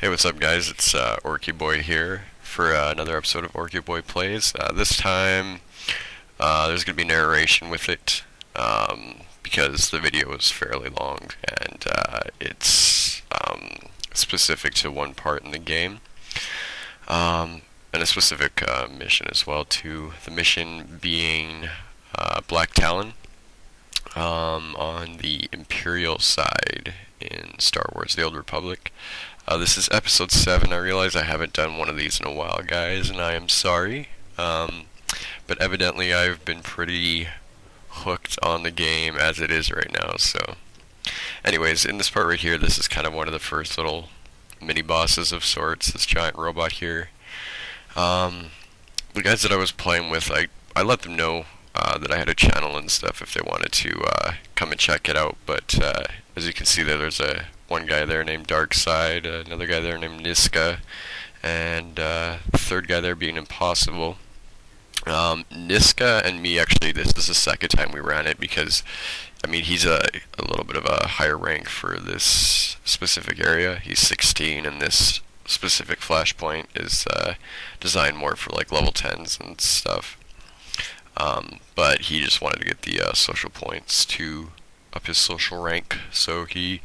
Hey, what's up, guys? It's Orky-Boy here for another episode of Orky-Boy Plays. This time, there's going to be narration with it because the video is fairly long and it's specific to one part in the game and a specific mission as well, too. The mission being Black Talon on the Imperial side in Star Wars: The Old Republic. This is episode 7. I realize I haven't done one of these in a while, guys, and I am sorry. But evidently I've been pretty hooked on the game as it is right now, so... Anyways, in this part right here, this is kind of one of the first little mini-bosses of sorts, this giant robot here. The guys that I was playing with, I let them know that I had a channel and stuff if they wanted to come and check it out, but as you can see there's one guy there named Darksyde, another guy there named Niska, and the third guy there being Impossible. Niska and me, actually, this is the second time we ran it because, I mean, he's a little bit of a higher rank for this specific area. He's 16, and this specific flashpoint is designed more for like level 10s and stuff. But he just wanted to get the social points to up his social rank, so he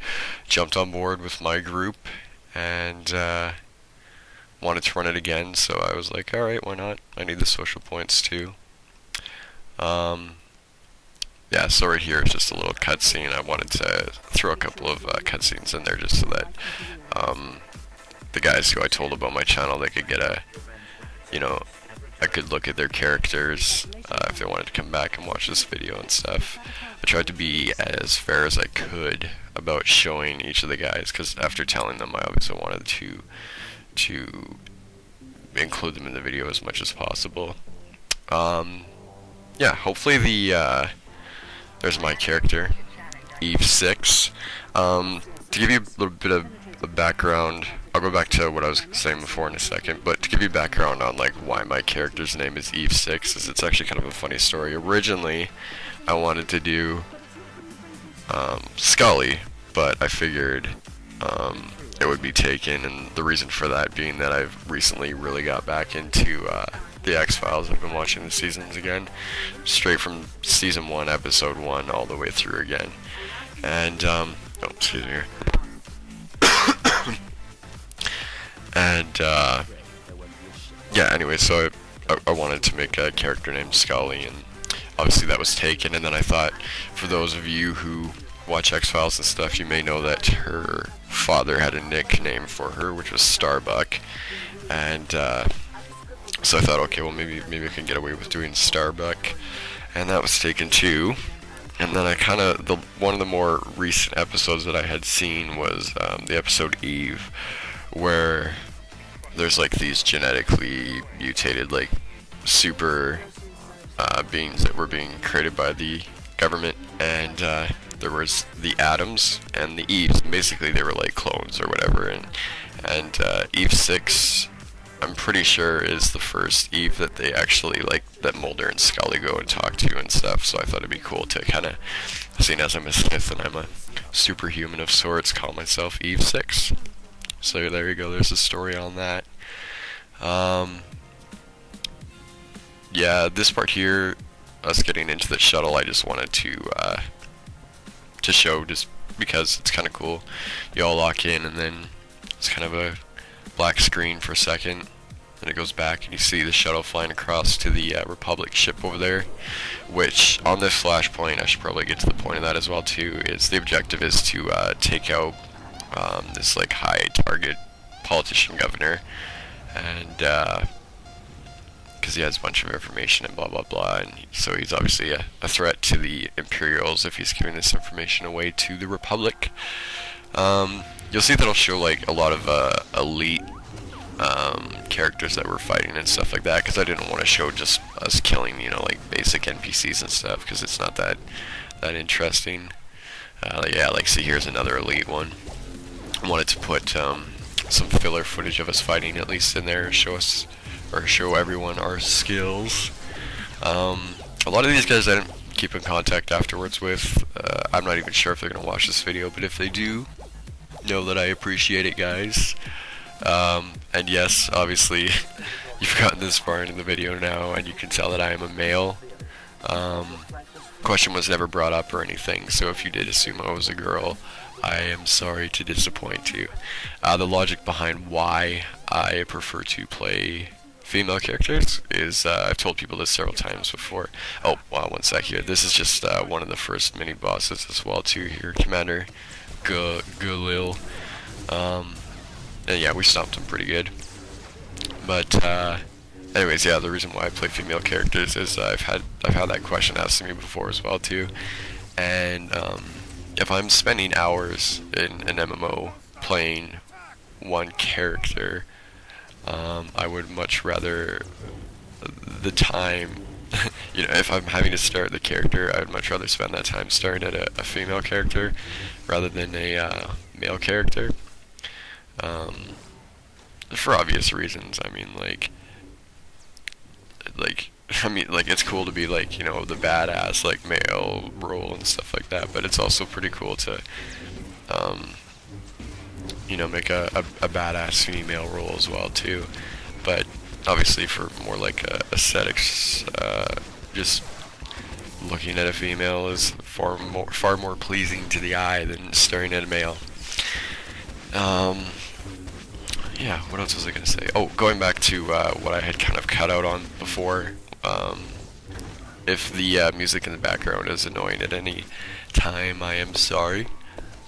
jumped on board with my group and wanted to run it again, so I was like, alright, why not? I need the social points too. Yeah, so right here is just a little cutscene. I wanted to throw a couple of cutscenes in there just so that the guys who I told about my channel, they could get a good look at their characters if they wanted to come back and watch this video and stuff. I tried to be as fair as I could about showing each of the guys, because after telling them, I obviously wanted to include them in the video as much as possible. Yeah, hopefully there's my character, Eve 6. To give you a little bit of a background, I'll go back to what I was saying before in a second, but to give you background on like why my character's name is Eve 6, is it's actually kind of a funny story. Originally, I wanted to do Scully, but I figured it would be taken, and the reason for that being that I've recently really got back into the X-Files. I've been watching the seasons again, straight from season 1, episode 1, all the way through again. And, oh, excuse me here. And, yeah, anyway, so I wanted to make a character named Scully, and obviously that was taken, and then I thought, for those of you who watch X-Files and stuff, you may know that her father had a nickname for her, which was Starbuck, and, so I thought, okay, well, maybe I can get away with doing Starbuck, and that was taken too. And then I kind of, one of the more recent episodes that I had seen was the episode Eve, where there's like these genetically mutated like super beings that were being created by the government, and there was the Adams and the Eves. Basically they were like clones or whatever, and Eve 6, I'm pretty sure, is the first Eve that they actually, like, that Mulder and Scully go and talk to and stuff, so I thought it'd be cool to kind of, seeing as I'm a Smith and I'm a superhuman of sorts, call myself Eve 6. So there you go, there's a story on that. Yeah, this part here, us getting into the shuttle, I just wanted to show, just because it's kind of cool. You all lock in, and then it's kind of a black screen for a second, and it goes back, and you see the shuttle flying across to the Republic ship over there, which, on this flashpoint, I should probably get to the point of that as well, too, is the objective is to take out this, like, high target politician governor, and, because he has a bunch of information and blah blah blah, and so he's obviously a threat to the Imperials if he's giving this information away to the Republic. You'll see that I'll show like a lot of elite characters that we're fighting and stuff like that, because I didn't want to show just us killing, like basic NPCs and stuff, because it's not that interesting. Yeah, like, see, here's another elite one. I wanted to put some filler footage of us fighting at least in there, show everyone our skills. A lot of these guys I didn't keep in contact afterwards with. I'm not even sure if they're gonna watch this video, but if they do, know that I appreciate it, guys. And yes, obviously, you've gotten this far into the video now, and you can tell that I am a male. Question was never brought up or anything, so if you did assume I was a girl, I am sorry to disappoint you. The logic behind why I prefer to play female characters is, I've told people this several times before. Oh, wow, one sec here. This is just one of the first mini bosses as well too here, Commander Galil. And yeah, we stomped him pretty good. But anyways, yeah, the reason why I play female characters is I've had that question asked to me before as well too. And if I'm spending hours in an MMO playing one character, I would much rather the time, you know, if I'm having to start the character, I would much rather spend that time starting at a female character rather than a male character. For obvious reasons. I mean, like, it's cool to be like, you know, the badass like male role and stuff like that, but it's also pretty cool to, you know, make a badass female role as well too. But obviously, for more like aesthetics, just looking at a female is far more pleasing to the eye than staring at a male. Yeah, what else was I going to say? Oh, going back to what I had kind of cut out on before, if the music in the background is annoying at any time, I am sorry.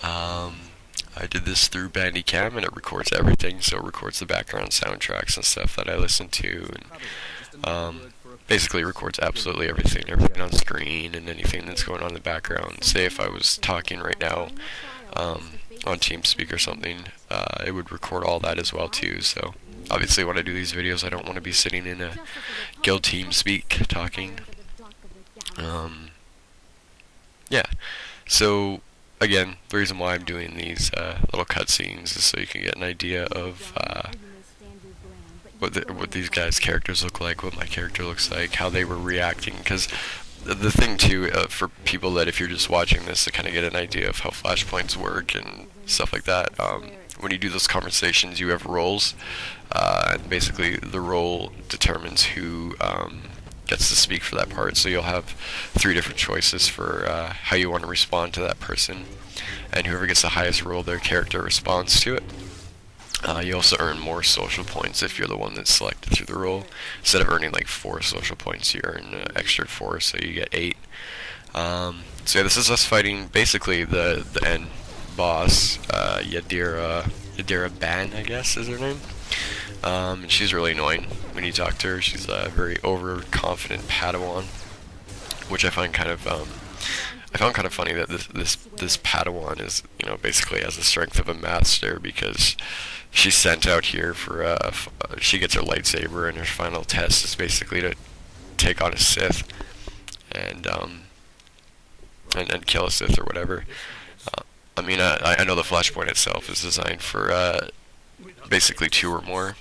I did this through Bandicam, and it records everything, so it records the background soundtracks and stuff that I listen to, and basically records absolutely everything on screen and anything that's going on in the background. Say if I was talking right now, on TeamSpeak or something, it would record all that as well too. So obviously when I do these videos, I don't want to be sitting in a guild TeamSpeak talking. Yeah, so again, the reason why I'm doing these little cutscenes is so you can get an idea of what these guys' characters look like, what my character looks like, how they were reacting, because the thing too, for people that if you're just watching this to kind of get an idea of how flashpoints work and stuff like that, when you do those conversations, you have roles, and basically the role determines who gets to speak for that part. So you'll have 3 different choices for how you want to respond to that person, and whoever gets the highest role, their character responds to it. You also earn more social points if you're the one that's selected through the role. Instead of earning like 4 social points, you earn extra 4, so you get 8. So yeah, this is us fighting basically the end boss, Yadira Ban, I guess is her name. And she's really annoying when you talk to her. She's a very overconfident Padawan, which I find kind of funny that this Padawan is, you know, basically has the strength of a master, because she's sent out here for she gets her lightsaber, and her final test is basically to take on a Sith and kill a Sith or whatever. I mean, I know the Flashpoint itself is designed for basically 2 or more,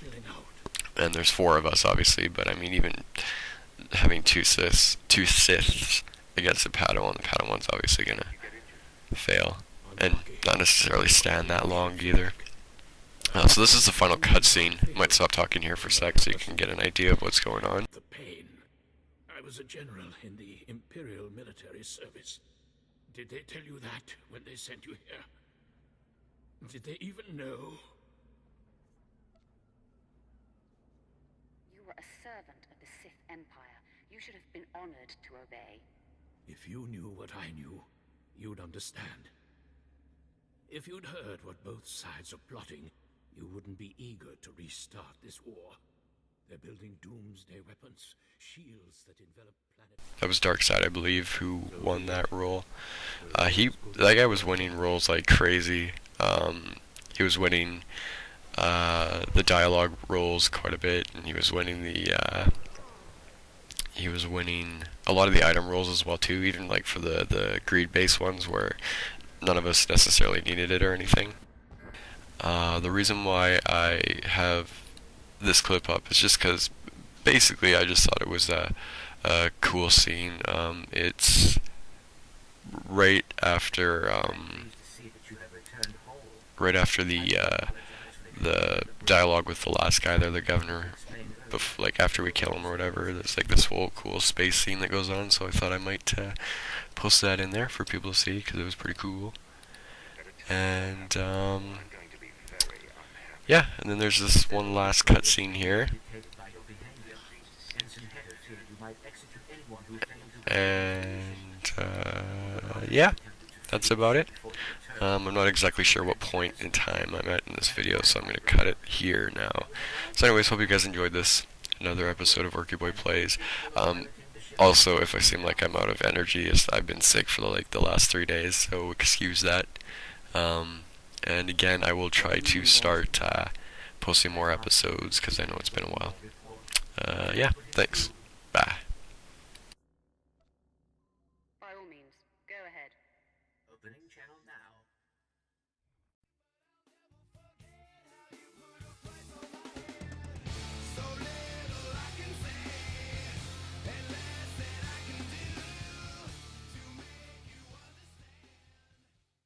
and there's 4 of us obviously, but I mean, even having two Siths against the Padawan's obviously gonna fail, and not necessarily stand that long either. So this is the final cutscene. Might stop talking here for a sec so you can get an idea of what's going on. The pain. I was a general in the Imperial military service. Did they tell you that when they sent you here? Did they even know? You were a servant of the Sith Empire. You should have been honored to obey. If you knew what I knew, you'd understand. If you'd heard what both sides are plotting, you wouldn't be eager to restart this war. They're building doomsday weapons, shields that envelop planet... That was Darksyde, I believe, who won that role. That guy was winning roles like crazy. He was winning the dialogue roles quite a bit, and he was winning a lot of the item roles as well too, even like for the greed-based ones where none of us necessarily needed it or anything. The reason why I have this clip up is just because basically I just thought it was a cool scene. It's right after the dialogue with the last guy there, the governor, like after we kill him or whatever. There's like this whole cool space scene that goes on, so I thought I might post that in there for people to see because it was pretty cool. And yeah, and then there's this one last cutscene here, and yeah, that's about it. I'm not exactly sure what point in time I'm at in this video, so I'm going to cut it here now. So anyways, hope you guys enjoyed this, another episode of Orky-Boy Plays. Also, if I seem like I'm out of energy, I've been sick for the last 3 days, so excuse that. And again, I will try to start posting more episodes, because I know it's been a while. Yeah, thanks. Bye.